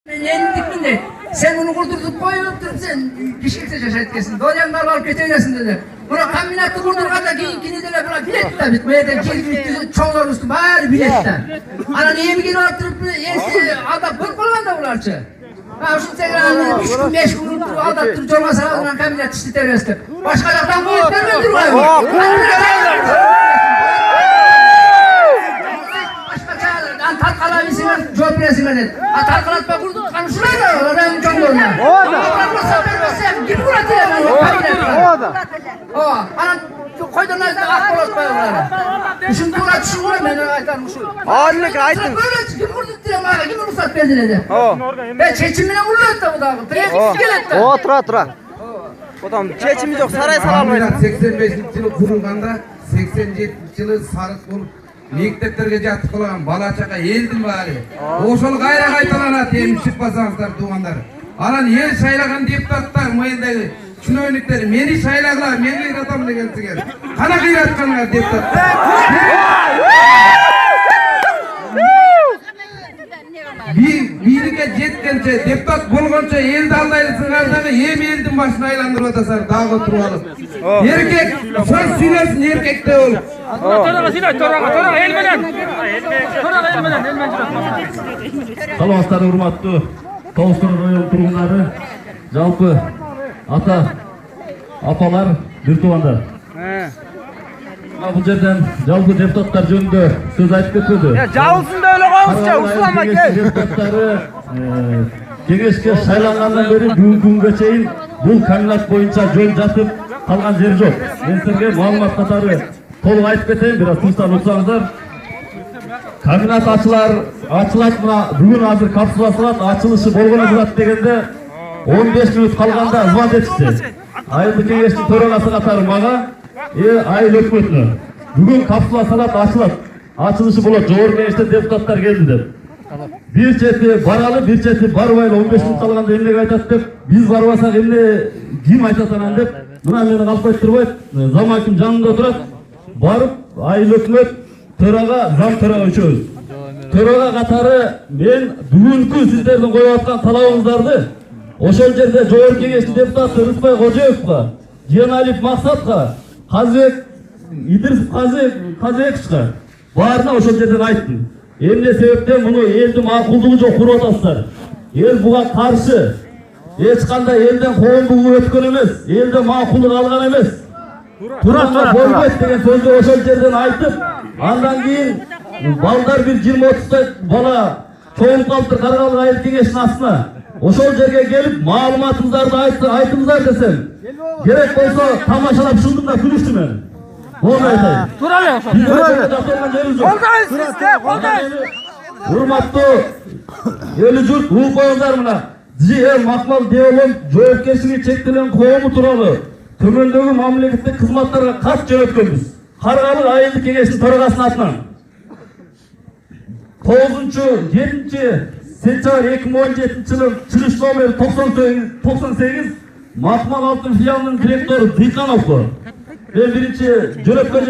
Endikinde sen bunu kurdurtup koyup durup sen pişirse şaşırtkesin. Doyanlar alıp geçeceksin dedi. Buna kombinatı kurdurganda keyikini de buna bilet de bitmeye de çoğlar üstü bari biletten. Ana niye bir gün arttırıp adam pır kolan da bularçı. Ha şu tekrar 3 gün 5 gün aldattırıp olmasa aldığından kombinat işte teröristler. Başka yaktan koyup vermedir var. Jopresine dedi. Atarkalatma kurdu. Kanşuna da oranın çongoruna. O da. Git buraya diye. O da. O. Ana koydunlar da akbalat bayılırlar. Düşün buraya düşün ben aytarmışım. Ağırlık aytın. Böyle git kurdu diye bana kim ruhsat verdi dedi. Ben çeçimine vurdu da bu da. Direkt O tura. Otam çeçimi yok saray salalmaydı. 85 yılı kurulganda 87 yılı sarık bulup mekteplerge жатып калган бала чака элдин баары ошол кайра кайталанат эми чыкпасаңыздар туугандар. Анан эл шайлаган депутаттар мойындагы чиновниктер мени шайлагыла мен кыйратам дегенсиңер кана кыйратканыңар депутаттар бийликке жеткенче депутат болгончо элди алдайсыңар дагы эми элдин башын айландырып атасыңар дагы туруп алып эркек сөз сүйлөсүн эркекте болуп Саламатсыздар урматтуу Тоостор район тургундары, жалпы ата, апалар, бир туугандар. Бул жерден жалпы депутаттар жөнүндө сөз айтып кетпеди. Жабылсын да эле коюңузчу, Услам аке. Депутаттары кеңешке шайлангандан бери бүгүнкү күнгө чейин бул комбинат боюнча жөн жатып калган жер жок. Мен силерге маалымат катары толук айтып кетейин, бир аз тынчтан утсаңыздар. Комбинат ачылат мына бүгүн азыр капсула салат ачылышы болгону турат дегенде 15 мүнөт калганда звонок этишти. Айылдык кеңештин төрагасы катары мага айыл өкмөтүнө бүгүн капсула салат ачылат. Ачылышы болот, жогорку кеңештен депутаттар келди деп. Бир чети баралы, бир чети барбайлы 15 мүнөт калганда эмнеге айтат деп, биз барбасак эмне ким айтат анан деп, мына мени калп койтурбайт, зам аким жанында турат. Барып айыл өкмөт төрага, зам төрага үчөөбүз. Төрага катары мен бүгүнкү сиздердин коюп аткан талабыңыздарды ошол жерде жогорку кеңештин депутаты Рыспай Кожоевго, Женалиев Максатка, Казыбек Идрисов Казыбековичке баарына ошол жерден айттым. Эмне себептен муну элдин макулдугу жок куруп атасыздар. Эл буга каршы. Эч кандай элден коомдугу өткөн эмес, элден макулдук алган эмес. Тура болбойт деген сөздү ошол жерден айтып, андан кийин балдар бир 20-30 бала чоңуп калыптыр Каргалык айыл кеңештин астына. Ошол жерге келип маалыматыңыздарды айтыңыздар десем, керек болсо тамашалап шындык да күлүштү мен. Болду айтайын. Тура эле ошол. Колдойсуз. Урматтуу эл журт, угуп коюңуздар мына. ЖЛ Макмал Деолон жоопкерчилиги чектелген коому тууралуу төмөндөгү мамлекеттик кызматтарга кат жөнөткөнбүз. Каргалык айылдык кеңештин төрагасынын атынан 9-7-сентябрь 2017 жылы чыгыш номер 98 Макмал Алтын филиалынын директору Дыйкановго мен биринчи жөнөткөн